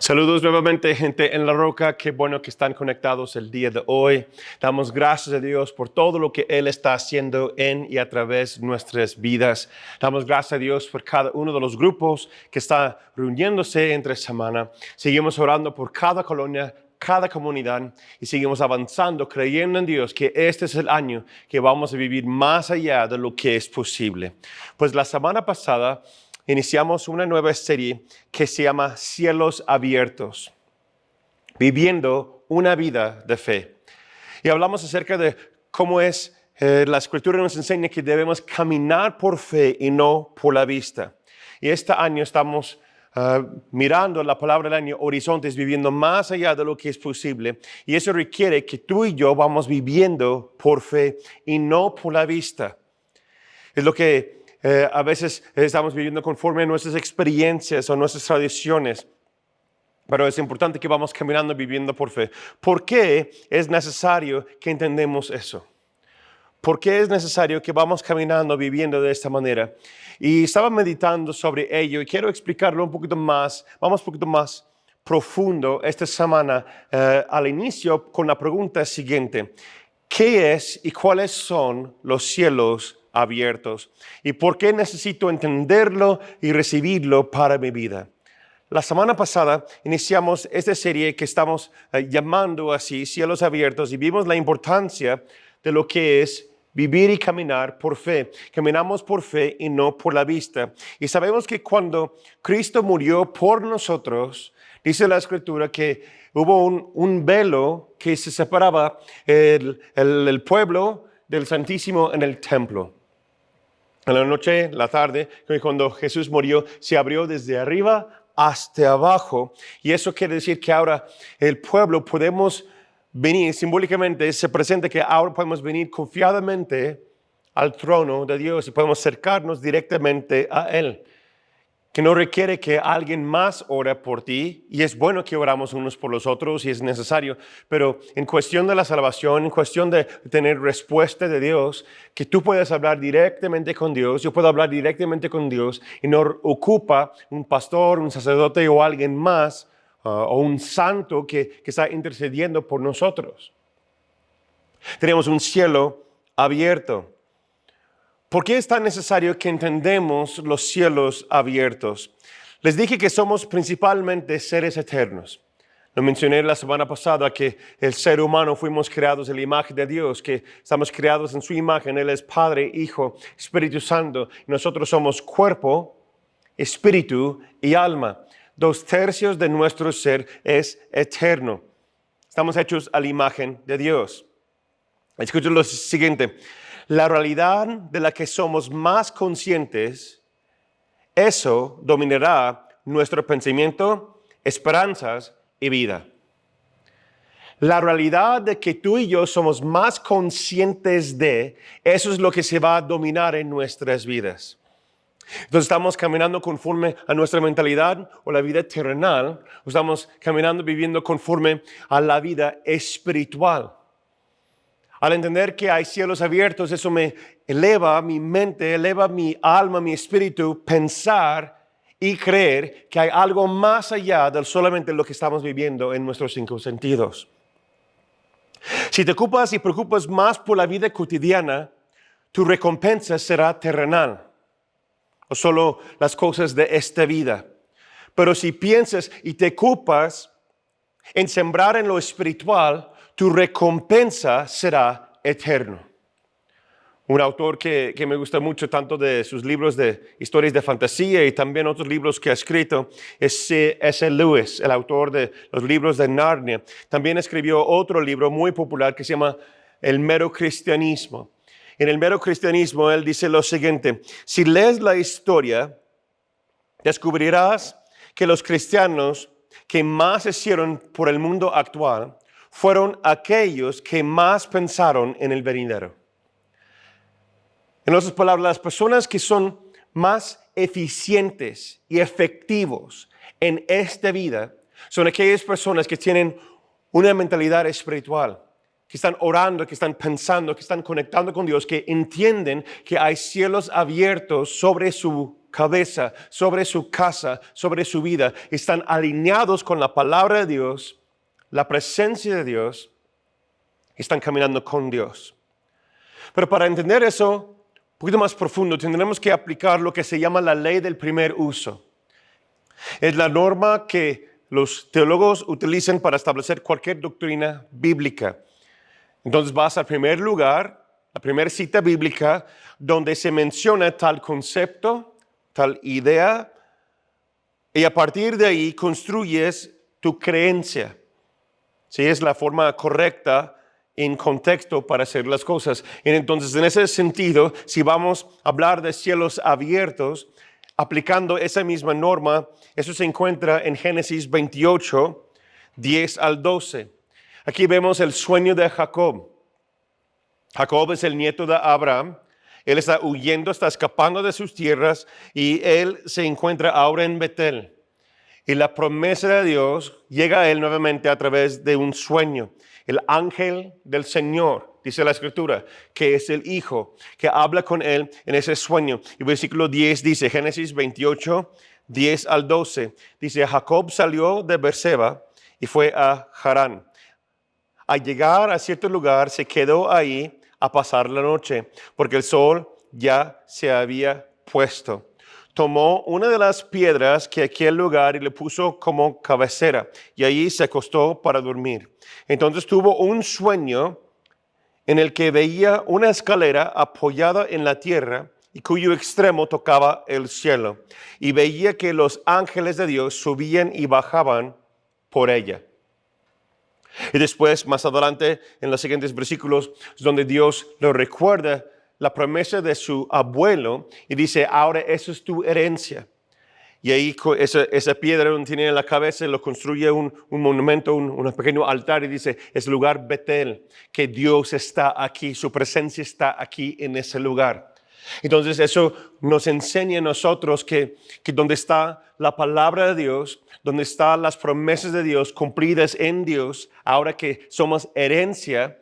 Saludos nuevamente, gente en La Roca. Qué bueno que están conectados el día de hoy. Damos gracias a Dios por todo lo que Él está haciendo en y a través de nuestras vidas. Damos gracias a Dios por cada uno de los grupos que está reuniéndose entre semana. Seguimos orando por cada colonia, cada comunidad, y seguimos avanzando, creyendo en Dios que este es el año que vamos a vivir más allá de lo que es posible. Pues la semana pasada iniciamos una nueva serie que se llama Cielos Abiertos, viviendo una vida de fe. Y hablamos acerca de cómo es, la Escritura nos enseña que debemos caminar por fe y no por la vista. Y este año estamos mirando la palabra del año, horizontes, viviendo más allá de lo que es posible. Y eso requiere que tú y yo vamos viviendo por fe y no por la vista. Es lo que a veces estamos viviendo conforme a nuestras experiencias o nuestras tradiciones. Pero es importante que vamos caminando viviendo por fe. ¿Por qué es necesario que entendamos eso? ¿Por qué es necesario que vamos caminando viviendo de esta manera? Y estaba meditando sobre ello y quiero explicarlo un poquito más. Vamos un poquito más profundo esta semana al inicio con la pregunta siguiente. ¿Qué es y cuáles son los cielos abiertos? ¿Y por qué necesito entenderlo y recibirlo para mi vida? La semana pasada iniciamos esta serie que estamos llamando así, Cielos Abiertos, y vimos la importancia de lo que es vivir y caminar por fe. Caminamos por fe y no por la vista. Y sabemos que cuando Cristo murió por nosotros, dice la Escritura que hubo un velo que se separaba el pueblo del Santísimo en el templo. En la noche, la tarde, cuando Jesús murió, se abrió desde arriba hasta abajo. Y eso quiere decir que ahora el pueblo podemos venir, simbólicamente se presenta que ahora podemos venir confiadamente al trono de Dios y podemos acercarnos directamente a Él. Que no requiere que alguien más ore por ti, y es bueno que oramos unos por los otros y es necesario, pero en cuestión de la salvación, en cuestión de tener respuesta de Dios, que tú puedas hablar directamente con Dios, yo puedo hablar directamente con Dios y no ocupa un pastor, un sacerdote o alguien más o un santo que está intercediendo por nosotros. Tenemos un cielo abierto. ¿Por qué es tan necesario que entendamos los cielos abiertos? Les dije que somos principalmente seres eternos. Lo mencioné la semana pasada que el ser humano fuimos creados en la imagen de Dios, que estamos creados en su imagen. Él es Padre, Hijo, Espíritu Santo. Nosotros somos cuerpo, espíritu y alma. 2/3 de nuestro ser es eterno. Estamos hechos a la imagen de Dios. Escuchen lo siguiente. La realidad de la que somos más conscientes, eso dominará nuestro pensamiento, esperanzas y vida. La realidad de que tú y yo somos más conscientes de, eso es lo que se va a dominar en nuestras vidas. Entonces estamos caminando conforme a nuestra mentalidad o la vida terrenal, o estamos caminando, viviendo conforme a la vida espiritual. Al entender que hay cielos abiertos, eso me eleva mi mente, eleva mi alma, mi espíritu, pensar y creer que hay algo más allá de solamente lo que estamos viviendo en nuestros 5 sentidos. Si te ocupas y preocupas más por la vida cotidiana, tu recompensa será terrenal o solo las cosas de esta vida. Pero si piensas y te ocupas en sembrar en lo espiritual, tu recompensa será eterno. Un autor que me gusta mucho, tanto de sus libros de historias de fantasía y también otros libros que ha escrito, es C.S. Lewis, el autor de los libros de Narnia. También escribió otro libro muy popular que se llama El mero cristianismo. En el mero cristianismo él dice lo siguiente: si lees la historia, descubrirás que los cristianos que más hicieron por el mundo actual fueron aquellos que más pensaron en el venidero. En otras palabras, las personas que son más eficientes y efectivos en esta vida son aquellas personas que tienen una mentalidad espiritual, que están orando, que están pensando, que están conectando con Dios, que entienden que hay cielos abiertos sobre su cabeza, sobre su casa, sobre su vida, están alineados con la palabra de Dios, la presencia de Dios, están caminando con Dios. Pero para entender eso un poquito más profundo, tendremos que aplicar lo que se llama la ley del primer uso. Es la norma que los teólogos utilizan para establecer cualquier doctrina bíblica. Entonces vas al primer lugar, la primera cita bíblica, donde se menciona tal concepto, tal idea, y a partir de ahí construyes tu creencia. Sí, es la forma correcta en contexto para hacer las cosas. Y entonces, en ese sentido, si vamos a hablar de cielos abiertos, aplicando esa misma norma, eso se encuentra en Génesis 28, 10 al 12. Aquí vemos el sueño de Jacob. Jacob es el nieto de Abraham. Él está huyendo, está escapando de sus tierras y él se encuentra ahora en Betel. Y la promesa de Dios llega a él nuevamente a través de un sueño. El ángel del Señor, dice la Escritura, que es el Hijo, que habla con él en ese sueño. Y versículo 10 dice, Génesis 28, 10 al 12, dice, Jacob salió de Beerseba y fue a Harán. Al llegar a cierto lugar, se quedó ahí a pasar la noche, porque el sol ya se había puesto. Tomó una de las piedras que aquel lugar y le puso como cabecera, y allí se acostó para dormir. Entonces tuvo un sueño en el que veía una escalera apoyada en la tierra y cuyo extremo tocaba el cielo, y veía que los ángeles de Dios subían y bajaban por ella. Y después, más adelante, en los siguientes versículos, es donde Dios le recuerda la promesa de su abuelo y dice, ahora eso es tu herencia. Y ahí esa piedra donde tiene en la cabeza lo construye un monumento, un pequeño altar y dice, es el lugar Betel, que Dios está aquí, su presencia está aquí en ese lugar. Entonces eso nos enseña a nosotros que donde está la palabra de Dios, donde están las promesas de Dios cumplidas en Dios, ahora que somos herencia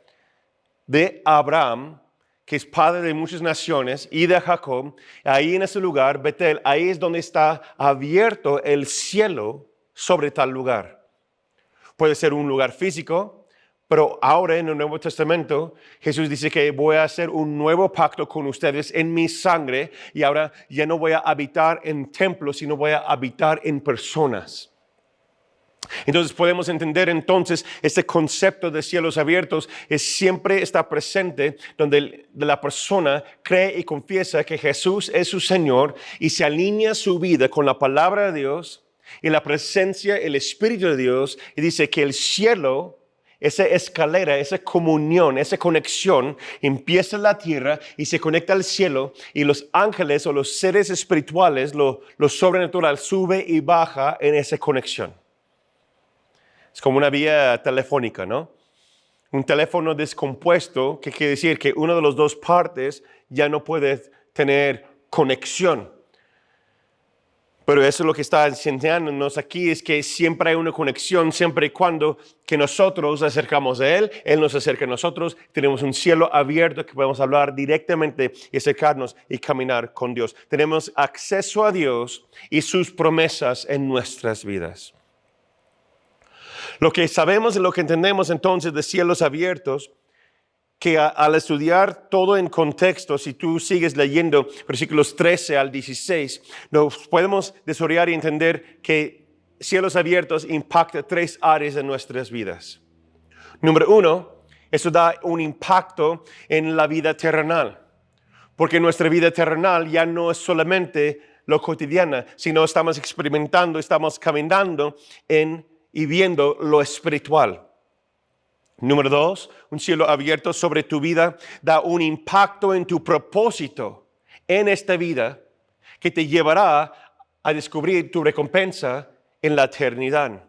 de Abraham, que es padre de muchas naciones, y de Jacob, ahí en ese lugar, Betel, ahí es donde está abierto el cielo sobre tal lugar. Puede ser un lugar físico, pero ahora en el Nuevo Testamento, Jesús dice que voy a hacer un nuevo pacto con ustedes en mi sangre, y ahora ya no voy a habitar en templos, sino voy a habitar en personas. Entonces podemos entender entonces este concepto de cielos abiertos siempre está presente donde la persona cree y confiesa que Jesús es su Señor y se alinea su vida con la palabra de Dios y la presencia, el Espíritu de Dios, y dice que el cielo, esa escalera, esa comunión, esa conexión empieza en la tierra y se conecta al cielo, y los ángeles o los seres espirituales, lo sobrenatural sube y baja en esa conexión. Es como una vía telefónica, ¿no? Un teléfono descompuesto, que quiere decir que una de las dos partes ya no puede tener conexión. Pero eso es lo que está enseñándonos aquí, es que siempre hay una conexión, siempre y cuando que nosotros nos acercamos a Él, Él nos acerca a nosotros, tenemos un cielo abierto que podemos hablar directamente y acercarnos y caminar con Dios. Tenemos acceso a Dios y sus promesas en nuestras vidas. Lo que sabemos y lo que entendemos entonces de cielos abiertos, que al estudiar todo en contexto, si tú sigues leyendo versículos 13 al 16, nos podemos desarrollar y entender que cielos abiertos impacta tres áreas de nuestras vidas. Número uno, eso da un impacto en la vida terrenal, porque nuestra vida terrenal ya no es solamente lo cotidiano, sino estamos experimentando, estamos caminando y viendo lo espiritual. Número dos, un cielo abierto sobre tu vida da un impacto en tu propósito en esta vida que te llevará a descubrir tu recompensa en la eternidad.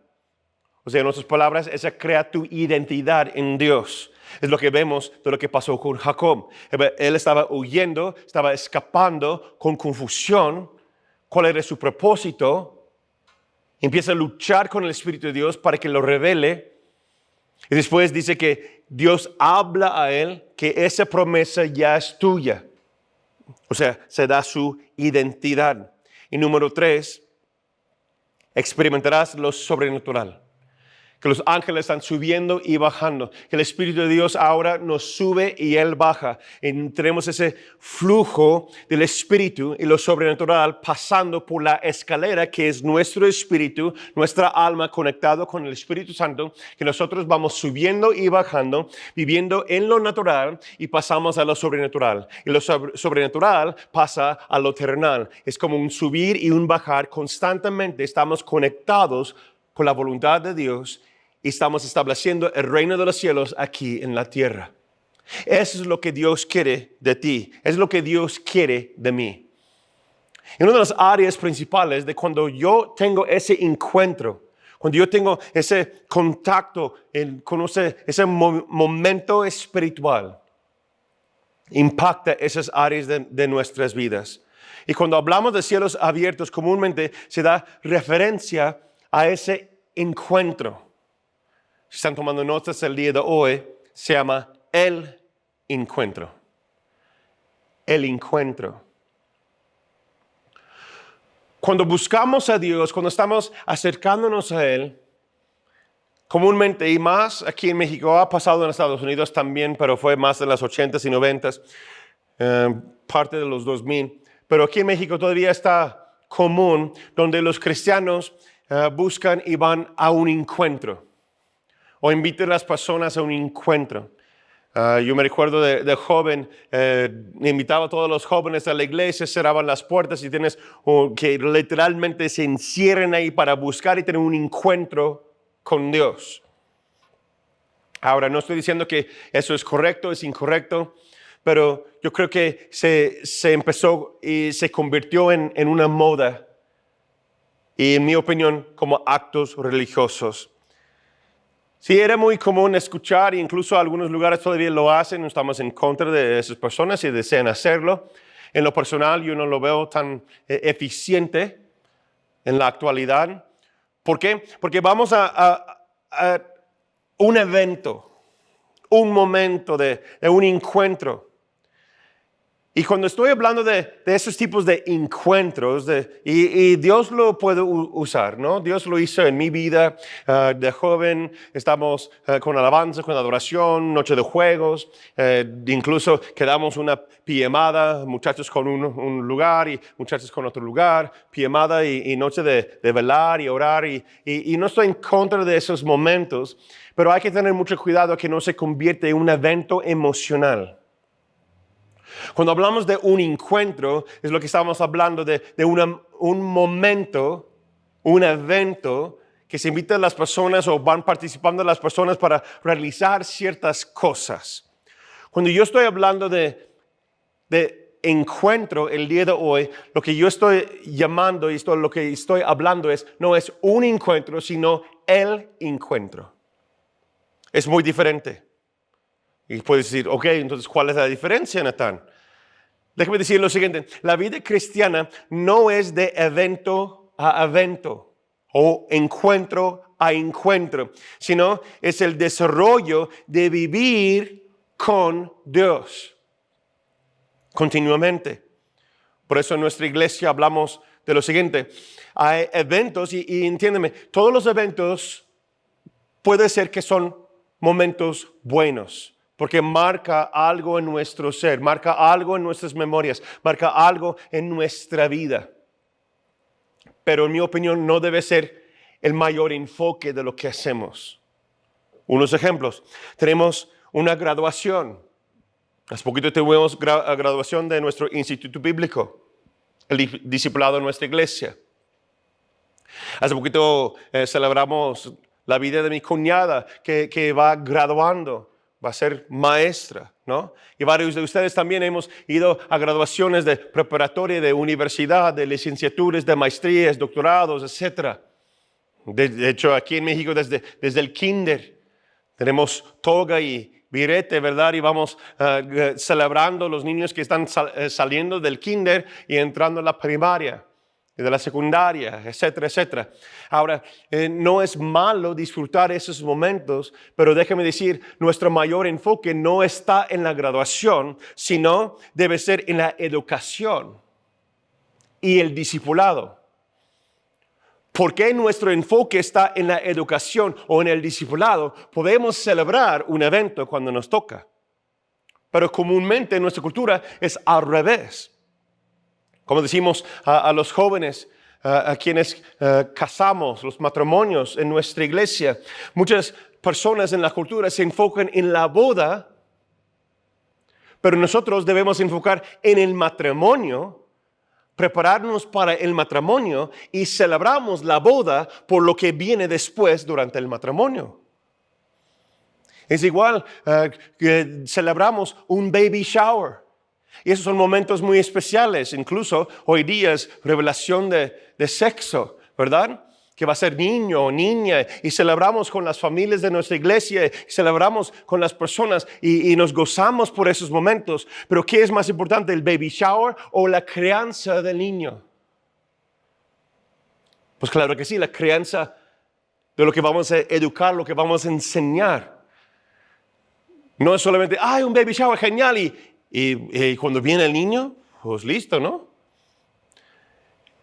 O sea, en otras palabras, esa crea tu identidad en Dios. Es lo que vemos de lo que pasó con Jacob. Él estaba huyendo, estaba escapando con confusión. ¿Cuál era su propósito? Empieza a luchar con el Espíritu de Dios para que lo revele. Y después dice que Dios habla a él que esa promesa ya es tuya. O sea, se da su identidad. Y número 3, experimentarás lo sobrenatural. Que los ángeles están subiendo y bajando. Que el Espíritu de Dios ahora nos sube y Él baja. Y tenemos ese flujo del Espíritu y lo sobrenatural pasando por la escalera que es nuestro espíritu, nuestra alma conectado con el Espíritu Santo. Que nosotros vamos subiendo y bajando, viviendo en lo natural y pasamos a lo sobrenatural. Y lo sobrenatural pasa a lo terrenal. Es como un subir y un bajar. Constantemente estamos conectados con la voluntad de Dios y estamos estableciendo el reino de los cielos aquí en la tierra. Eso es lo que Dios quiere de ti. Es lo que Dios quiere de mí. Y una de las áreas principales de cuando yo tengo ese encuentro, cuando yo tengo ese contacto con ese momento espiritual, impacta esas áreas de nuestras vidas. Y cuando hablamos de cielos abiertos, comúnmente se da referencia a ese encuentro. Si están tomando notas el día de hoy, se llama el encuentro. El encuentro. Cuando buscamos a Dios, cuando estamos acercándonos a Él, comúnmente, y más aquí en México, ha pasado en Estados Unidos también, pero fue más en las 80s y 90s, parte de los 2000. Pero aquí en México todavía está común, donde los cristianos buscan y van a un encuentro. O invitan a las personas a un encuentro. Yo me recuerdo de joven, invitaba a todos los jóvenes a la iglesia, cerraban las puertas y tienes que literalmente se encierren ahí para buscar y tener un encuentro con Dios. Ahora, no estoy diciendo que eso es correcto, es incorrecto, pero yo creo que se empezó y se convirtió en una moda y, en mi opinión, como actos religiosos. Sí, era muy común escuchar, e incluso algunos lugares todavía lo hacen, no estamos en contra de esas personas si desean hacerlo. En lo personal, yo no lo veo tan eficiente en la actualidad. ¿Por qué? Porque vamos a un evento, un momento de un encuentro. Y cuando estoy hablando de esos tipos de encuentros, y Dios lo puede usar, ¿no? Dios lo hizo en mi vida de joven, estamos con alabanza, con adoración, noche de juegos, incluso quedamos una pijamada, muchachos con un lugar y muchachos con otro lugar, pijamada y noche de velar y orar, y no estoy en contra de esos momentos, pero hay que tener mucho cuidado que no se convierta en un evento emocional. Cuando hablamos de un encuentro, es lo que estamos hablando de un momento, un evento que se invitan a las personas o van participando las personas para realizar ciertas cosas. Cuando yo estoy hablando de encuentro el día de hoy, lo que yo estoy llamando y lo que estoy hablando no es un encuentro, sino el encuentro. Es muy diferente. Y puedes decir, ok, entonces, ¿cuál es la diferencia, Natán? Déjame decir lo siguiente, la vida cristiana no es de evento a evento o encuentro a encuentro, sino es el desarrollo de vivir con Dios continuamente. Por eso en nuestra iglesia hablamos de lo siguiente, hay eventos y entiéndeme, todos los eventos puede ser que son momentos buenos. Porque marca algo en nuestro ser, marca algo en nuestras memorias, marca algo en nuestra vida. Pero en mi opinión no debe ser el mayor enfoque de lo que hacemos. Unos ejemplos. Tenemos una graduación. Hace poquito tuvimos graduación de nuestro instituto bíblico, el discipulado de nuestra iglesia. Hace poquito celebramos la vida de mi cuñada que va graduando. Va a ser maestra, ¿no? Y varios de ustedes también hemos ido a graduaciones de preparatoria, de universidad, de licenciaturas, de maestrías, doctorados, etc. De hecho, aquí en México desde el kinder tenemos toga y birete, ¿verdad? Y vamos celebrando los niños que están saliendo del kinder y entrando a la primaria, de la secundaria, etcétera, etcétera. Ahora, no es malo disfrutar esos momentos, pero déjame decir, nuestro mayor enfoque no está en la graduación, sino debe ser en la educación. y el discipulado. ¿Por qué nuestro enfoque está en la educación o en el discipulado? Podemos celebrar un evento cuando nos toca, pero comúnmente en nuestra cultura es al revés. Como decimos a los jóvenes, a quienes casamos, los matrimonios en nuestra iglesia, muchas personas en la cultura se enfocan en la boda, pero nosotros debemos enfocar en el matrimonio, prepararnos para el matrimonio y celebramos la boda por lo que viene después durante el matrimonio. Es igual que celebramos un baby shower. Y esos son momentos muy especiales. Incluso hoy día es revelación de sexo, ¿verdad? Que va a ser niño o niña. Y celebramos con las familias de nuestra iglesia. Y celebramos con las personas y nos gozamos por esos momentos. Pero ¿qué es más importante, el baby shower o la crianza del niño? Pues claro que sí, la crianza de lo que vamos a educar, lo que vamos a enseñar. No es solamente, un baby shower, genial, y cuando viene el niño, pues listo, ¿no?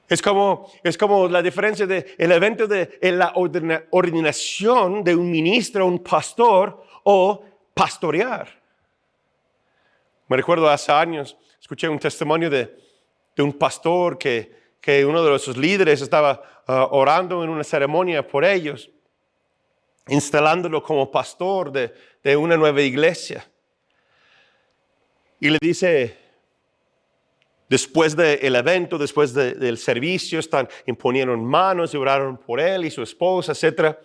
Es como la diferencia del evento de la ordenación de un ministro, un pastor o pastorear. Me recuerdo hace años, escuché un testimonio de un pastor que uno de sus líderes estaba orando en una ceremonia por ellos, instalándolo como pastor de una nueva iglesia. Y le dice, después del evento, después del servicio, imponieron manos y oraron por él y su esposa, etc.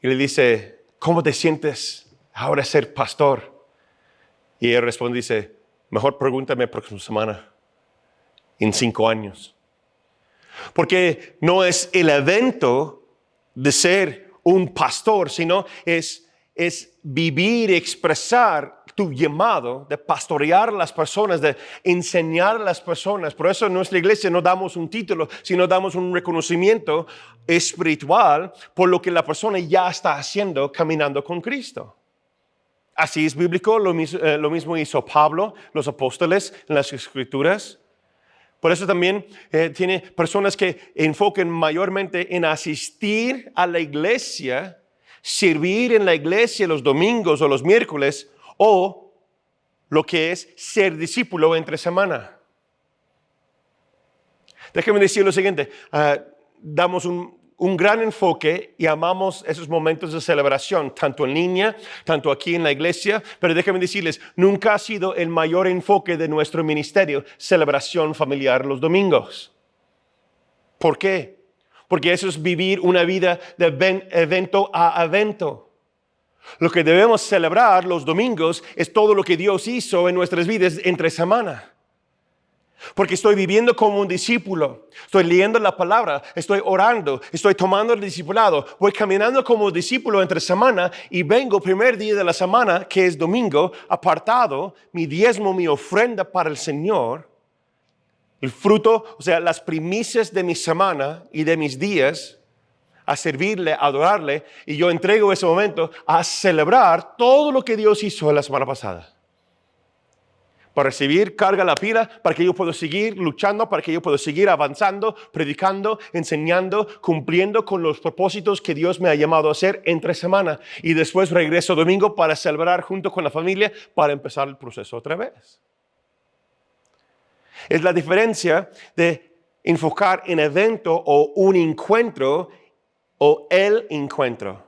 Y le dice, ¿cómo te sientes ahora ser pastor? Y él responde, dice, mejor pregúntame la próxima semana, en 5 años. Porque no es el evento de ser un pastor, sino es vivir y expresar tu llamado de pastorear a las personas, de enseñar a las personas. Por eso en nuestra iglesia no damos un título, sino damos un reconocimiento espiritual por lo que la persona ya está haciendo caminando con Cristo. Así es bíblico, lo mismo hizo Pablo, los apóstoles en las Escrituras. Por eso también tiene personas que enfoquen mayormente en asistir a la iglesia, servir en la iglesia los domingos o los miércoles, o lo que es ser discípulo entre semana. Déjenme decir lo siguiente, damos un gran enfoque y amamos esos momentos de celebración, tanto en línea, tanto aquí en la iglesia, pero déjenme decirles, nunca ha sido el mayor enfoque de nuestro ministerio, celebración familiar los domingos. ¿Por qué? Porque eso es vivir una vida de evento a evento. Lo que debemos celebrar los domingos es todo lo que Dios hizo en nuestras vidas entre semana. Porque estoy viviendo como un discípulo, estoy leyendo la palabra, estoy orando, estoy tomando el discipulado, voy caminando como discípulo entre semana y vengo primer día de la semana, que es domingo, apartado, mi diezmo, mi ofrenda para el Señor, el fruto, o sea, las primicias de mi semana y de mis días, a servirle, a adorarle, y yo entrego ese momento a celebrar todo lo que Dios hizo la semana pasada. Para recibir, carga la pila, para que yo pueda seguir luchando, para que yo pueda seguir avanzando, predicando, enseñando, cumpliendo con los propósitos que Dios me ha llamado a hacer entre semana. Y después regreso domingo para celebrar junto con la familia, para empezar el proceso otra vez. Es la diferencia de enfocar en evento o un encuentro o el encuentro.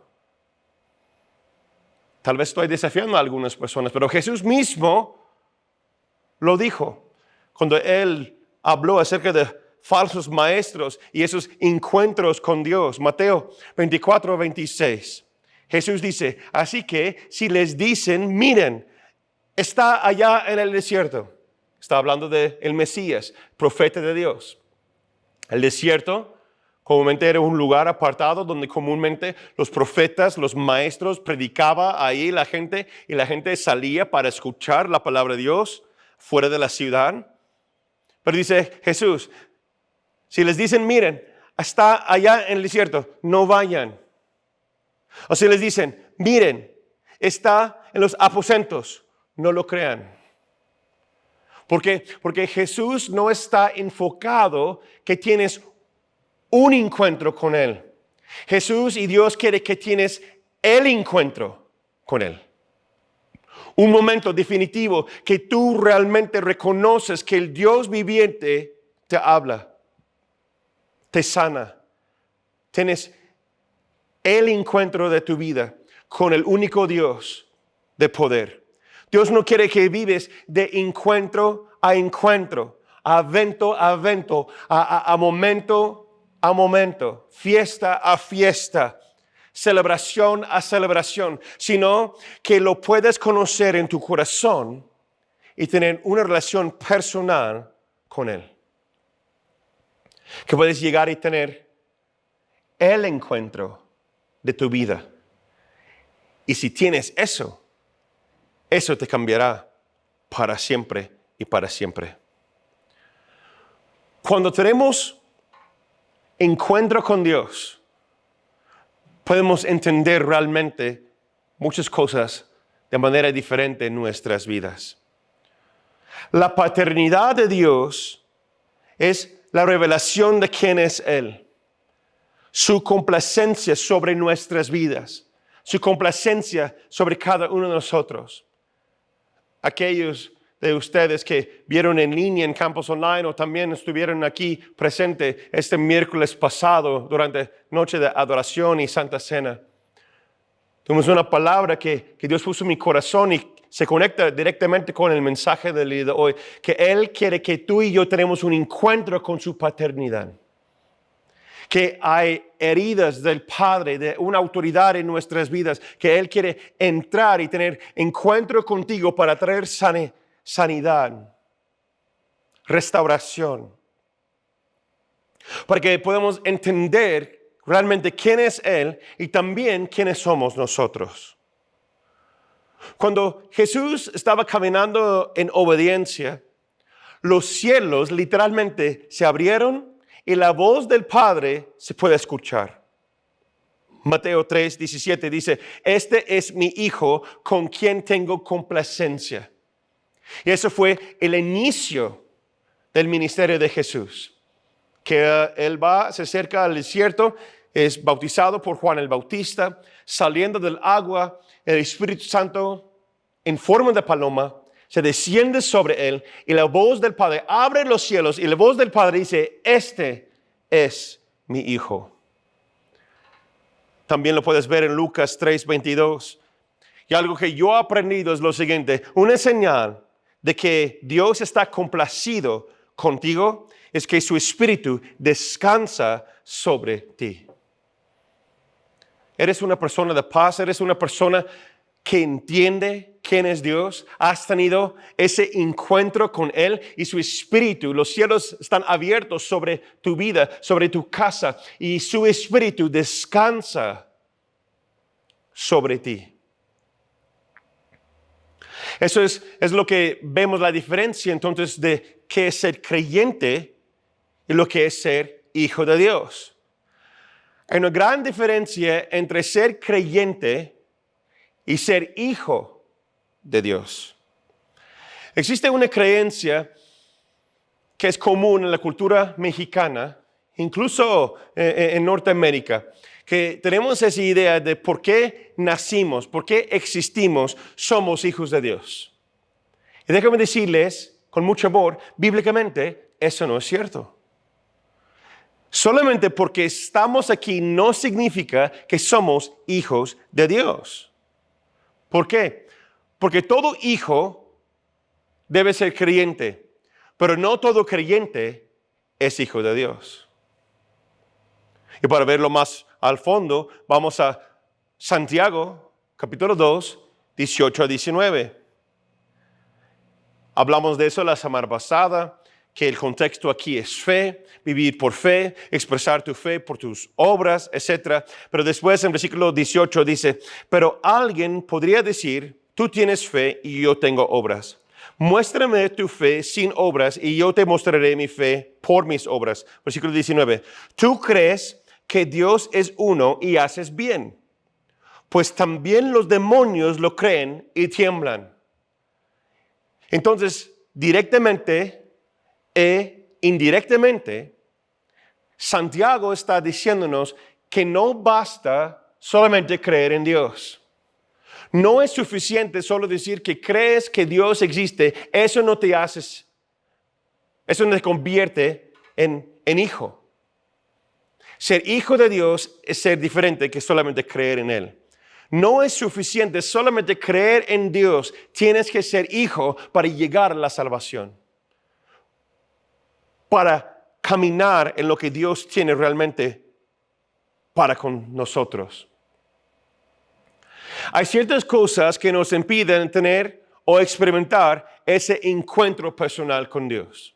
Tal vez estoy desafiando a algunas personas, pero Jesús mismo lo dijo cuando Él habló acerca de falsos maestros y esos encuentros con Dios. Mateo 24:26. Jesús dice, así que si les dicen, miren, está allá en el desierto. Está hablando del Mesías, profeta de Dios. El desierto comúnmente era un lugar apartado donde comúnmente los profetas, los maestros predicaba ahí la gente y la gente salía para escuchar la palabra de Dios fuera de la ciudad. Pero dice Jesús, si les dicen, miren, está allá en el desierto, no vayan. O si les dicen, miren, está en los aposentos, no lo crean. ¿Por qué? Porque Jesús no está enfocado que tienes un encuentro con Él. Jesús y Dios quiere que tienes el encuentro con Él. Un momento definitivo que tú realmente reconoces que el Dios viviente te habla, te sana. Tienes el encuentro de tu vida con el único Dios de poder. Dios no quiere que vives de encuentro, a evento, a momento, fiesta a fiesta, celebración a celebración, sino que lo puedes conocer en tu corazón y tener una relación personal con Él. Que puedes llegar y tener el encuentro de tu vida. Y si tienes eso, eso te cambiará para siempre y para siempre. Cuando tenemos encuentro con Dios, podemos entender realmente muchas cosas de manera diferente en nuestras vidas. La paternidad de Dios es la revelación de quién es Él. Su complacencia sobre nuestras vidas. Su complacencia sobre cada uno de nosotros. Aquellos de ustedes que vieron en línea en Campus Online o también estuvieron aquí presente este miércoles pasado durante Noche de Adoración y Santa Cena. Tuvimos una palabra que Dios puso en mi corazón y se conecta directamente con el mensaje del día de hoy, que Él quiere que tú y yo tenemos un encuentro con su paternidad. Que hay heridas del Padre, de una autoridad en nuestras vidas, que Él quiere entrar y tener encuentro contigo para traer sanidad, restauración. Para que podamos entender realmente quién es Él y también quiénes somos nosotros. Cuando Jesús estaba caminando en obediencia, los cielos literalmente se abrieron y la voz del Padre se puede escuchar. Mateo 3:17 dice, este es mi Hijo con quien tengo complacencia. Y eso fue el inicio del ministerio de Jesús. Que Él se acerca al desierto, es bautizado por Juan el Bautista, saliendo del agua, el Espíritu Santo en forma de paloma se desciende sobre Él y la voz del Padre abre los cielos y la voz del Padre dice, este es mi Hijo. También lo puedes ver en Lucas 3:22. Y algo que yo he aprendido es lo siguiente, una señal de que Dios está complacido contigo es que su Espíritu descansa sobre ti. Eres una persona de paz, eres una persona que entiende quién es Dios, has tenido ese encuentro con Él y su Espíritu, los cielos están abiertos sobre tu vida, sobre tu casa y su Espíritu descansa sobre ti. Eso es lo que vemos la diferencia entonces de qué es ser creyente y lo que es ser hijo de Dios. Hay una gran diferencia entre ser creyente y ser hijo de Dios. Existe una creencia que es común en la cultura mexicana, incluso en Norteamérica, que tenemos esa idea de por qué nacimos, por qué existimos, somos hijos de Dios. Y déjame decirles, con mucho amor, bíblicamente eso no es cierto. Solamente porque estamos aquí no significa que somos hijos de Dios. ¿Por qué? Porque todo hijo debe ser creyente, pero no todo creyente es hijo de Dios. Y para verlo más al fondo, vamos a Santiago, capítulo 2, 18 a 19. Hablamos de eso la semana pasada, que el contexto aquí es fe, vivir por fe, expresar tu fe por tus obras, etc. Pero después en versículo 18 dice, pero alguien podría decir, tú tienes fe y yo tengo obras. Muéstrame tu fe sin obras y yo te mostraré mi fe por mis obras. Versículo 19, tú crees que Dios es uno y haces bien, pues también los demonios lo creen y tiemblan. Entonces, directamente e indirectamente, Santiago está diciéndonos que no basta solamente creer en Dios. No es suficiente solo decir que crees que Dios existe. Eso no te convierte en hijo. Ser hijo de Dios es ser diferente que solamente creer en Él. No es suficiente solamente creer en Dios. Tienes que ser hijo para llegar a la salvación. Para caminar en lo que Dios tiene realmente para con nosotros. Hay ciertas cosas que nos impiden tener o experimentar ese encuentro personal con Dios.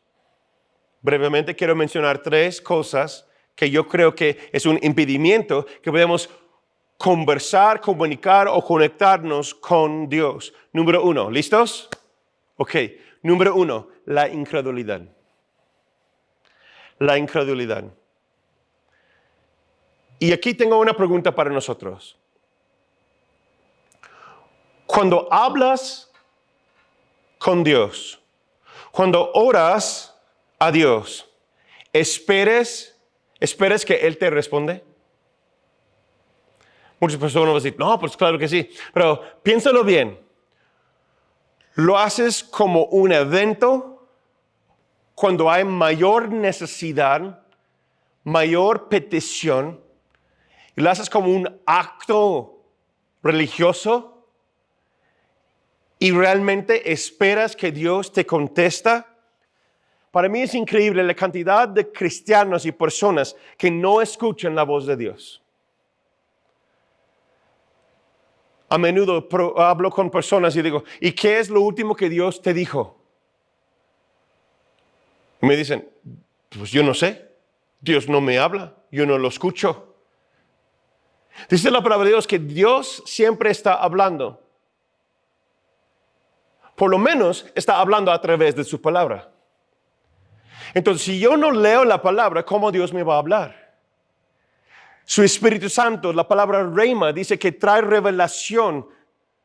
Brevemente quiero mencionar 3 cosas que yo creo que es un impedimento que podemos conversar, comunicar o conectarnos con Dios. Número 1, ¿listos? Ok, número 1, la incredulidad. La incredulidad. Y aquí tengo una pregunta para nosotros. Cuando hablas con Dios, cuando oras a Dios, ¿esperas que Él te responde? Muchas personas van a decir, no, pues claro que sí. Pero piénsalo bien. ¿Lo haces como un evento cuando hay mayor necesidad, mayor petición? ¿Y lo haces como un acto religioso? ¿Y realmente esperas que Dios te contesta? Para mí es increíble la cantidad de cristianos y personas que no escuchan la voz de Dios. A menudo hablo con personas y digo, ¿y qué es lo último que Dios te dijo? Y me dicen, pues yo no sé. Dios no me habla, yo no lo escucho. Dice la palabra de Dios que Dios siempre está hablando. Por lo menos está hablando a través de su palabra. Entonces, si yo no leo la palabra, ¿cómo Dios me va a hablar? Su Espíritu Santo, la palabra Rhema, dice que trae revelación,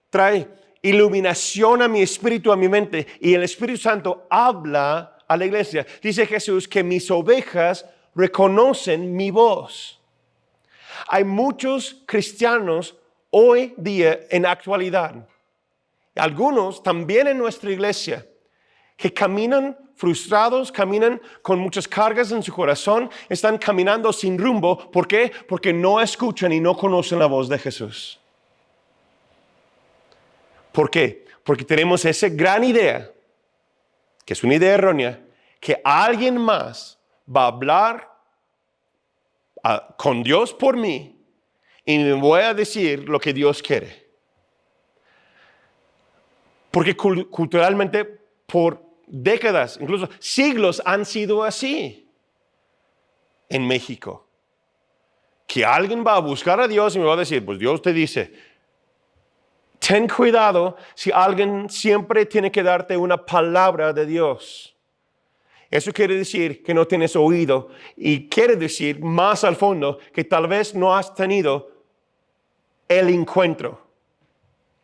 trae iluminación a mi espíritu, a mi mente. Y el Espíritu Santo habla a la iglesia. Dice Jesús que mis ovejas reconocen mi voz. Hay muchos cristianos hoy día en actualidad, algunos también en nuestra iglesia, que caminan frustrados, caminan con muchas cargas en su corazón, están caminando sin rumbo. ¿Por qué? Porque no escuchan y no conocen la voz de Jesús. ¿Por qué? Porque tenemos esa gran idea, que es una idea errónea, que alguien más va a hablar con Dios por mí y me voy a decir lo que Dios quiere. Porque culturalmente por décadas, incluso siglos han sido así en México. Que alguien va a buscar a Dios y me va a decir, pues Dios te dice. Ten cuidado si alguien siempre tiene que darte una palabra de Dios. Eso quiere decir que no tienes oído y quiere decir más al fondo que tal vez no has tenido el encuentro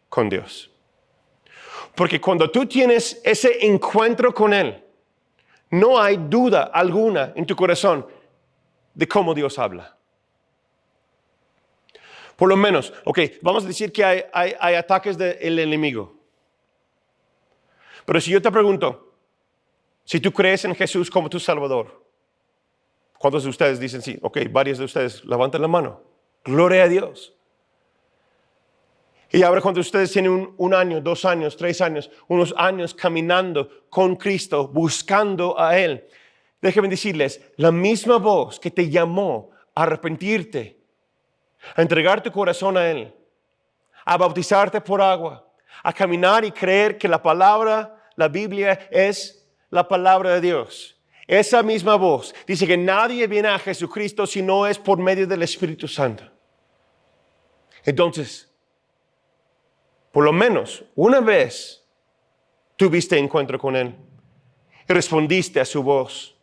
con Dios. Porque cuando tú tienes ese encuentro con Él, no hay duda alguna en tu corazón de cómo Dios habla. Por lo menos, vamos a decir que hay ataques del enemigo. Pero si yo te pregunto, si tú crees en Jesús como tu Salvador, ¿cuántos de ustedes dicen sí? Varios de ustedes levanten la mano. Gloria a Dios. Y ahora cuando ustedes tienen un año, 2 años, 3 años, unos años caminando con Cristo, buscando a Él, déjenme decirles, la misma voz que te llamó a arrepentirte, a entregar tu corazón a Él, a bautizarte por agua, a caminar y creer que la palabra, la Biblia es la palabra de Dios. Esa misma voz dice que nadie viene a Jesucristo si no es por medio del Espíritu Santo. Entonces, por lo menos una vez tuviste encuentro con Él y respondiste a su voz,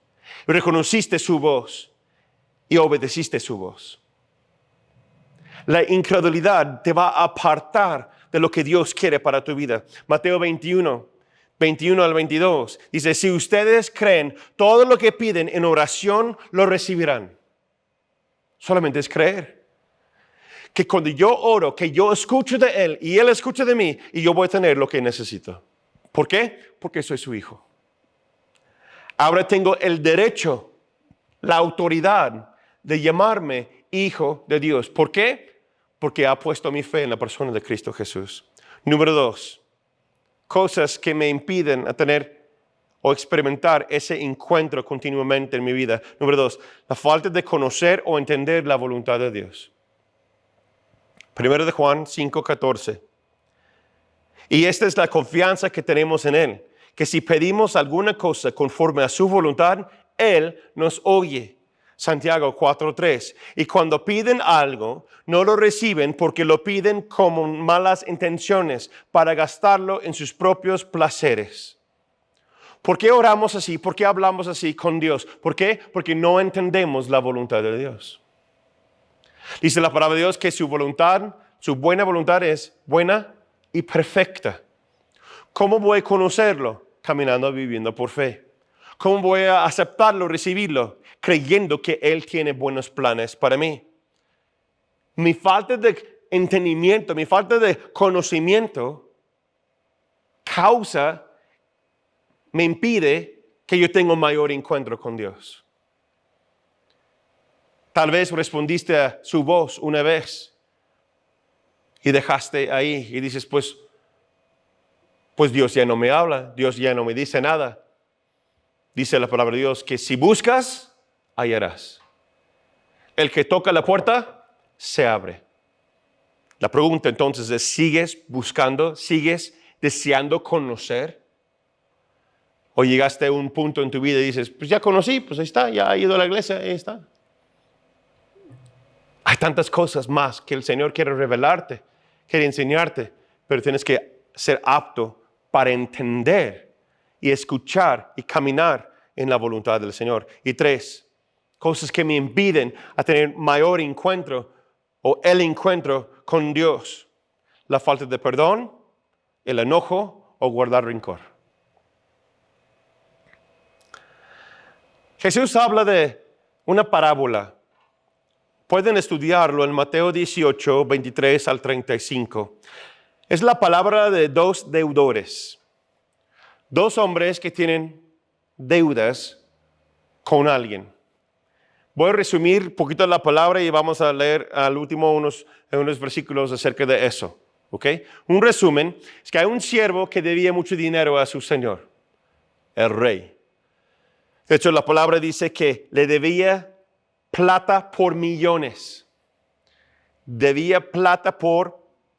y reconociste su voz y obedeciste su voz. La incredulidad te va a apartar de lo que Dios quiere para tu vida. Mateo 21, 21 al 22. Dice, si ustedes creen, todo lo que piden en oración lo recibirán. Solamente es creer. Que cuando yo oro, que yo escucho de Él y Él escucha de mí y yo voy a tener lo que necesito. ¿Por qué? Porque soy su hijo. Ahora tengo el derecho, la autoridad de llamarme hijo de Dios. ¿Por qué? Porque ha puesto mi fe en la persona de Cristo Jesús. Número 2, cosas que me impiden a tener o experimentar ese encuentro continuamente en mi vida. Número 2, la falta de conocer o entender la voluntad de Dios. 1 de Juan 5:14. Y esta es la confianza que tenemos en Él, que si pedimos alguna cosa conforme a su voluntad, Él nos oye. Santiago 4:3. Y cuando piden algo, no lo reciben porque lo piden con malas intenciones para gastarlo en sus propios placeres. ¿Por qué oramos así? ¿Por qué hablamos así con Dios? ¿Por qué? Porque no entendemos la voluntad de Dios. Dice la palabra de Dios que su voluntad, su buena voluntad es buena y perfecta. ¿Cómo voy a conocerlo? Caminando, viviendo por fe. ¿Cómo voy a aceptarlo, recibirlo? Creyendo que Él tiene buenos planes para mí. Mi falta de entendimiento, mi falta de conocimiento me impide que yo tenga un mayor encuentro con Dios. Tal vez respondiste a su voz una vez y dejaste ahí y dices, pues Dios ya no me habla, Dios ya no me dice nada. Dice la palabra de Dios que si buscas, hallarás. El que toca la puerta, se abre. La pregunta entonces es, ¿sigues buscando, sigues deseando conocer? ¿O llegaste a un punto en tu vida y dices, pues ya conocí, pues ahí está, ya he ido a la iglesia, ahí está? Hay tantas cosas más que el Señor quiere revelarte, quiere enseñarte, pero tienes que ser apto para entender y escuchar y caminar en la voluntad del Señor. Y 3, cosas que me impiden a tener mayor encuentro o el encuentro con Dios. La falta de perdón, el enojo o guardar rencor. Jesús habla de una parábola. Pueden estudiarlo en Mateo 18, 23 al 35. Es la palabra de 2 deudores. 2 hombres que tienen deudas con alguien. Voy a resumir un poquito la palabra y vamos a leer al último unos versículos acerca de eso. ¿Ok? Un resumen es que hay un siervo que debía mucho dinero a su señor, el rey. De hecho, la palabra dice que le debía plata por millones. Debía plata por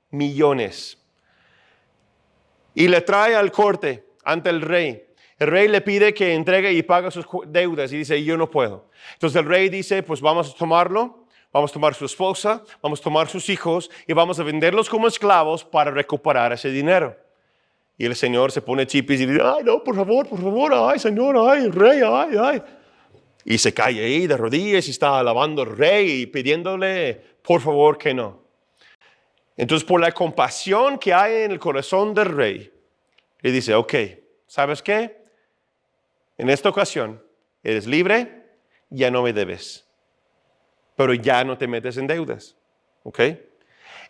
millones. Y le trae al corte ante el rey. El rey le pide que entregue y pague sus deudas y dice, yo no puedo. Entonces el rey dice, pues vamos a tomarlo, vamos a tomar su esposa, vamos a tomar sus hijos y vamos a venderlos como esclavos para recuperar ese dinero. Y el señor se pone chipis y dice, ay no, por favor, ay señor, ay rey, ay. Y se cae ahí de rodillas y está alabando al rey y pidiéndole, por favor, que no. Entonces, por la compasión que hay en el corazón del rey, le dice, ok, ¿sabes qué? En esta ocasión, eres libre, ya no me debes, pero ya no te metes en deudas, ¿ok?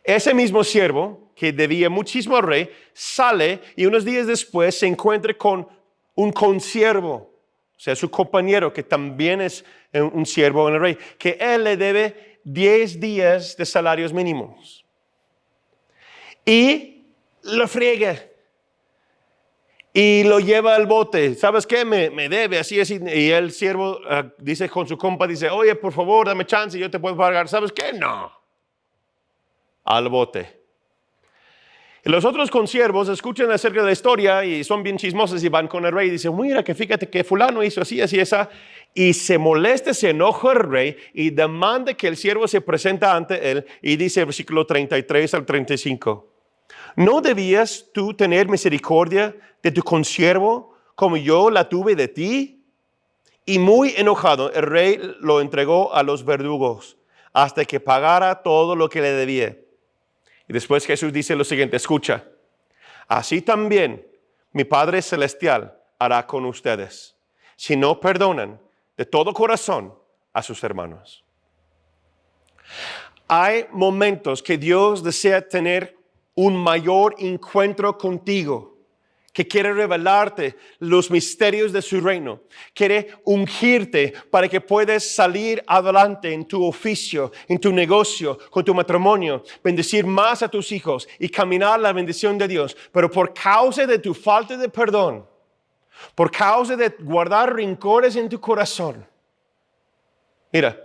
Ese mismo siervo, que debía muchísimo al rey, sale y unos días después se encuentra con un consiervo, o sea, su compañero, que también es un siervo en el rey, que él le debe 10 días de salarios mínimos. Y lo friega. Y lo lleva al bote. ¿Sabes qué? Me debe, así. Y el siervo dice con su compa, dice, oye, por favor, dame chance, yo te puedo pagar. ¿Sabes qué? No. Al bote. Y los otros consiervos escuchan acerca de la historia y son bien chismosos y van con el rey y dicen, mira, que fíjate que fulano hizo así, esa. Y se molesta, se enoja el rey y demanda que el siervo se presente ante él. Y dice versículo 33 al 35. ¿No debías tú tener misericordia de tu consiervo como yo la tuve de ti? Y muy enojado, el rey lo entregó a los verdugos hasta que pagara todo lo que le debía. Y después Jesús dice lo siguiente, escucha, así también mi Padre Celestial hará con ustedes si no perdonan de todo corazón a sus hermanos. Hay momentos que Dios desea tener un mayor encuentro contigo, que quiere revelarte los misterios de su reino, quiere ungirte para que puedas salir adelante en tu oficio, en tu negocio, con tu matrimonio, bendecir más a tus hijos y caminar la bendición de Dios. Pero por causa de tu falta de perdón, por causa de guardar rencores en tu corazón, mira,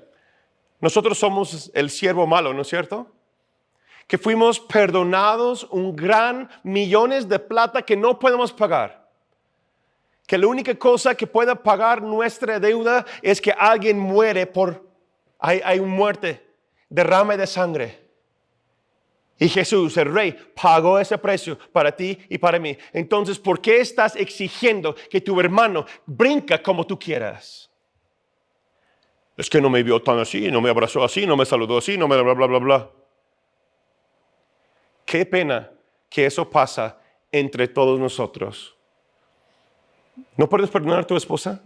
nosotros somos el siervo malo, ¿no es cierto? Que fuimos perdonados un gran millones de plata que no podemos pagar. Que la única cosa que pueda pagar nuestra deuda es que alguien muere hay una muerte, derrame de sangre. Y Jesús, el Rey, pagó ese precio para ti y para mí. Entonces, ¿por qué estás exigiendo que tu hermano brinca como tú quieras? Es que no me vio tan así, no me abrazó así, no me saludó así, no me bla, bla, bla, bla. Qué pena que eso pasa entre todos nosotros. ¿No puedes perdonar a tu esposa?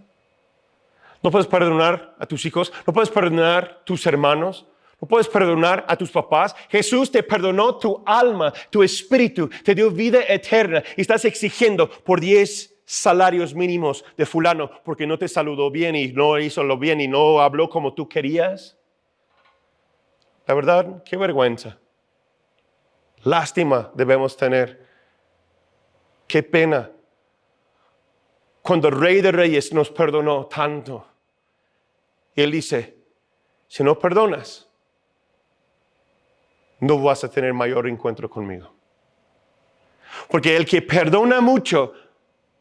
¿No puedes perdonar a tus hijos? ¿No puedes perdonar a tus hermanos? ¿No puedes perdonar a tus papás? Jesús te perdonó tu alma, tu espíritu, te dio vida eterna y estás exigiendo por 10 salarios mínimos de fulano porque no te saludó bien y no hizo lo bien y no habló como tú querías. La verdad, qué vergüenza. Lástima debemos tener. Qué pena. Cuando el Rey de Reyes nos perdonó tanto. Y Él dice, si no perdonas, no vas a tener mayor encuentro conmigo. Porque el que perdona mucho,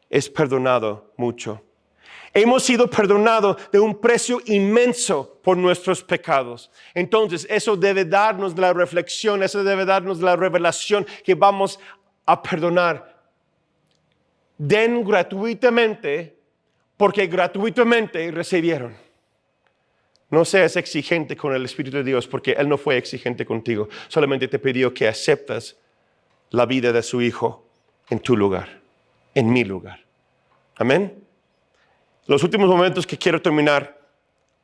es perdonado mucho. Hemos sido perdonados de un precio inmenso por nuestros pecados. Entonces, eso debe darnos la reflexión, eso debe darnos la revelación que vamos a perdonar. Den gratuitamente, porque gratuitamente recibieron. No seas exigente con el Espíritu de Dios, porque Él no fue exigente contigo. Solamente te pidió que aceptes la vida de su Hijo en tu lugar, en mi lugar. Amén. Los últimos momentos que quiero terminar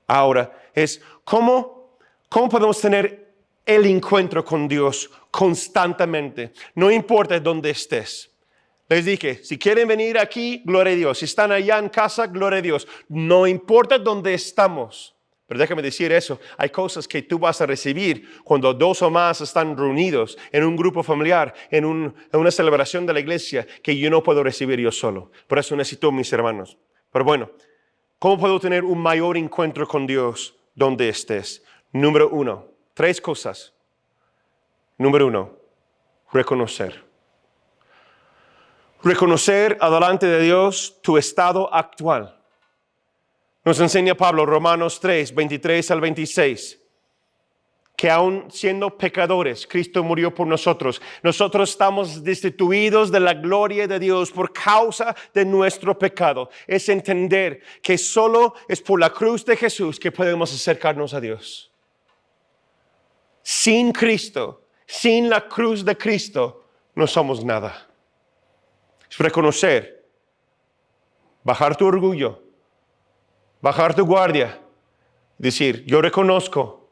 ahora es cómo podemos tener el encuentro con Dios constantemente. No importa dónde estés. Les dije, si quieren venir aquí, gloria a Dios. Si están allá en casa, gloria a Dios. No importa dónde estamos. Pero déjame decir eso, hay cosas que tú vas a recibir cuando 2 o más están reunidos en un grupo familiar, en una celebración de la iglesia, que yo no puedo recibir yo solo. Por eso necesito mis hermanos. Pero bueno, ¿cómo puedo tener un mayor encuentro con Dios donde estés? Número 1, 3 cosas. Número 1, reconocer. Reconocer adelante de Dios tu estado actual. Nos enseña Pablo, Romanos 3, 23 al 26, que aun siendo pecadores, Cristo murió por nosotros. Nosotros estamos destituidos de la gloria de Dios por causa de nuestro pecado. Es entender que solo es por la cruz de Jesús que podemos acercarnos a Dios. Sin Cristo, sin la cruz de Cristo, no somos nada. Es reconocer, bajar tu orgullo, bajar tu guardia, decir, yo reconozco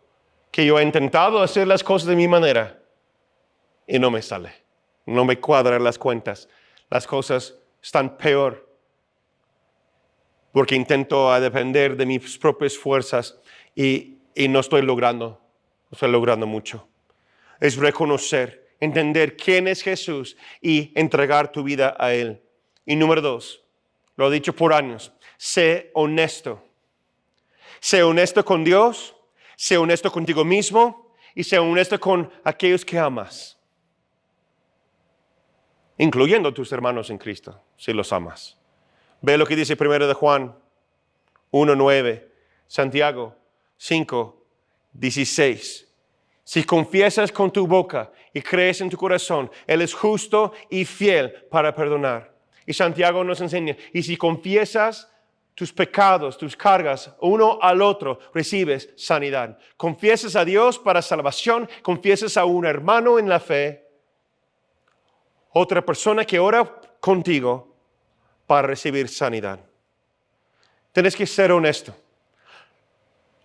que yo he intentado hacer las cosas de mi manera y no me sale, no me cuadran las cuentas, las cosas están peor porque intento depender de mis propias fuerzas y no estoy logrando mucho. Es reconocer, entender quién es Jesús y entregar tu vida a Él. Y número 2, lo he dicho por años, sé honesto. Sé honesto con Dios, sé honesto contigo mismo y sé honesto con aquellos que amas. Incluyendo tus hermanos en Cristo, si los amas. Ve lo que dice 1 de Juan 1:9, Santiago 5:16. Si confiesas con tu boca y crees en tu corazón, Él es justo y fiel para perdonar. Y Santiago nos enseña, y si confiesas tus pecados, tus cargas, uno al otro, recibes sanidad. Confiesas a Dios para salvación, confiesas a un hermano en la fe, otra persona que ora contigo, para recibir sanidad. Tienes que ser honesto.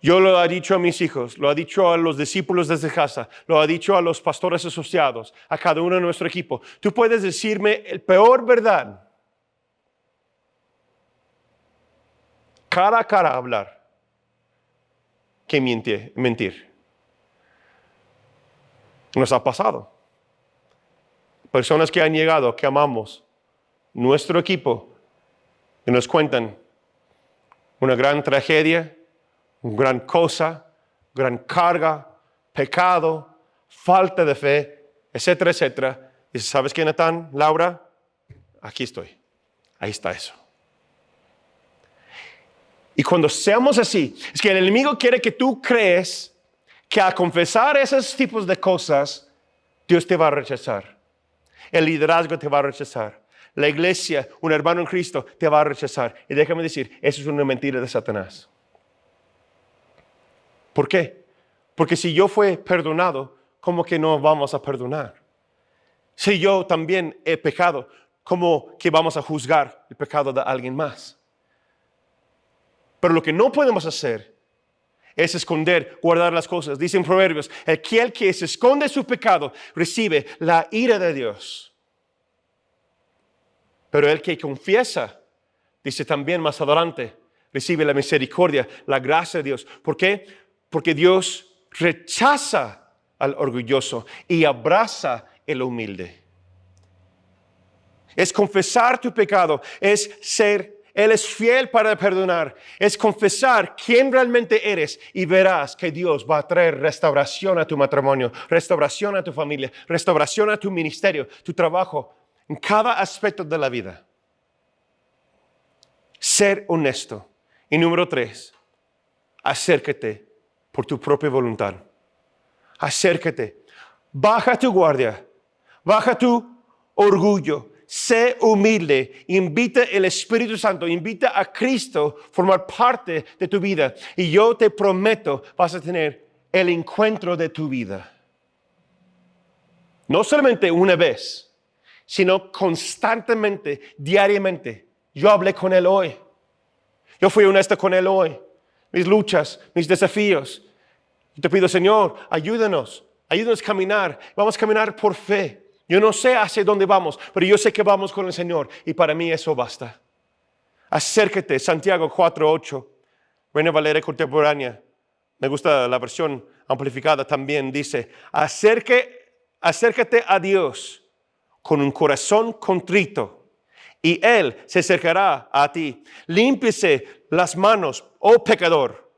Yo lo he dicho a mis hijos, lo he dicho a los discípulos desde casa, lo he dicho a los pastores asociados, a cada uno de nuestro equipo. Tú puedes decirme el peor verdad. Cara a cara hablar que mentir. Nos ha pasado. Personas que han llegado, que amamos, nuestro equipo, y nos cuentan una gran tragedia, una gran cosa, gran carga, pecado, falta de fe, etcétera, etcétera. Y ¿sabes quién están, Laura? Aquí estoy. Ahí está eso. Y cuando seamos así, es que el enemigo quiere que tú crees que al confesar esos tipos de cosas, Dios te va a rechazar. El liderazgo te va a rechazar. La iglesia, un hermano en Cristo, te va a rechazar. Y déjame decir, eso es una mentira de Satanás. ¿Por qué? Porque si yo fui perdonado, ¿cómo que no vamos a perdonar? Si yo también he pecado, ¿cómo que vamos a juzgar el pecado de alguien más? Pero lo que no podemos hacer es esconder, guardar las cosas. Dicen Proverbios, aquel que se esconde su pecado recibe la ira de Dios. Pero el que confiesa, dice también más adelante, recibe la misericordia, la gracia de Dios. ¿Por qué? Porque Dios rechaza al orgulloso y abraza el humilde. Es confesar tu pecado, Él es fiel para perdonar. Es confesar quién realmente eres y verás que Dios va a traer restauración a tu matrimonio, restauración a tu familia, restauración a tu ministerio, tu trabajo, en cada aspecto de la vida. Ser honesto. Y número 3, acércate por tu propia voluntad. Acércate. Baja tu guardia. Baja tu orgullo. Sé humilde, invita el Espíritu Santo, invita a Cristo a formar parte de tu vida. Y yo te prometo, vas a tener el encuentro de tu vida. No solamente una vez, sino constantemente, diariamente. Yo hablé con Él hoy. Yo fui honesto con Él hoy. Mis luchas, mis desafíos. Y te pido, Señor, ayúdanos a caminar. Vamos a caminar por fe. Yo no sé hacia dónde vamos, pero yo sé que vamos con el Señor y para mí eso basta. Acércate, Santiago 4:8, Reina Valera contemporánea. Me gusta la versión amplificada también, dice, acércate a Dios con un corazón contrito y Él se acercará a ti. Límpiese las manos, oh pecador.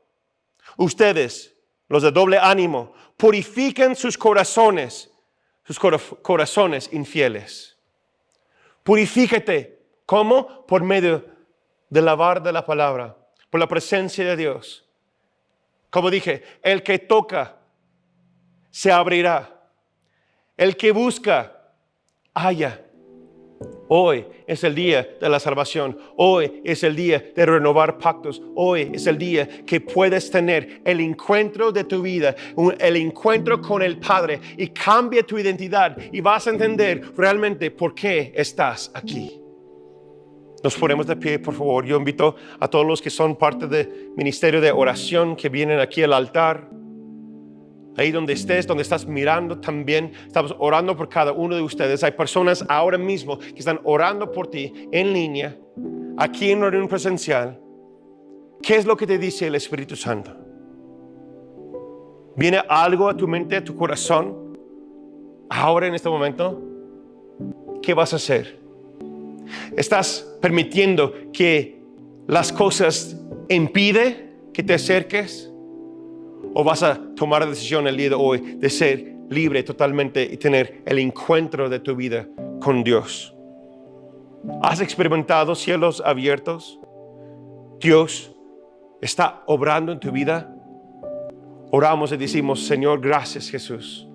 Ustedes, los de doble ánimo, purifiquen sus corazones infieles. Purifícate. ¿Cómo? Por medio de lavar de la palabra, por la presencia de Dios. Como dije, el que toca se abrirá. El que busca, halla. Hoy es el día de la salvación. Hoy es el día de renovar pactos. Hoy es el día que puedes tener el encuentro de tu vida, el encuentro con el Padre y cambia tu identidad y vas a entender realmente por qué estás aquí. Nos ponemos de pie, por favor. Yo invito a todos los que son parte del ministerio de oración que vienen aquí al altar. Ahí donde estés, donde estás mirando también, estamos orando por cada uno de ustedes. Hay personas ahora mismo que están orando por ti en línea, aquí en reunión presencial. ¿Qué es lo que te dice el Espíritu Santo? ¿Viene algo a tu mente, a tu corazón? Ahora en este momento, ¿qué vas a hacer? ¿Estás permitiendo que las cosas impiden que te acerques? ¿O vas a tomar la decisión el día de hoy de ser libre totalmente y tener el encuentro de tu vida con Dios? ¿Has experimentado cielos abiertos? ¿Dios está obrando en tu vida? Oramos y decimos, Señor, gracias Jesús.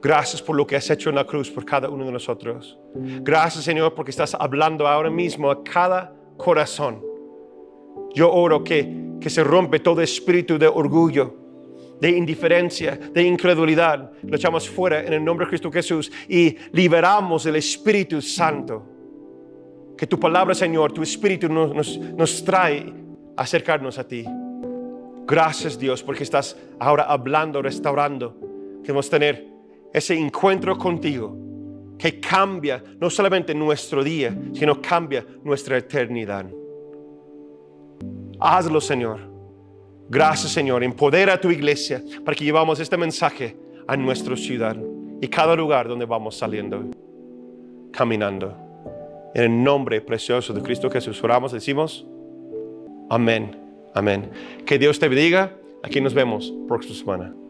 Gracias por lo que has hecho en la cruz por cada uno de nosotros. Gracias, Señor, porque estás hablando ahora mismo a cada corazón. Yo oro que se rompe todo espíritu de orgullo, de indiferencia, de incredulidad. Lo echamos fuera en el nombre de Cristo Jesús y liberamos el Espíritu Santo que que tu palabra, Señor, tu Espíritu nos trae a acercarnos a ti. Gracias, Dios, porque estás ahora hablando, restaurando. Queremos tener ese encuentro contigo que cambia no solamente nuestro día, sino cambia nuestra eternidad. Hazlo, Señor. Gracias, Señor. Empodera a tu iglesia para que llevamos este mensaje a nuestra ciudad y cada lugar donde vamos saliendo, caminando. En el nombre precioso de Cristo Jesús oramos, decimos amén, amén. Que Dios te bendiga. Aquí nos vemos próxima semana.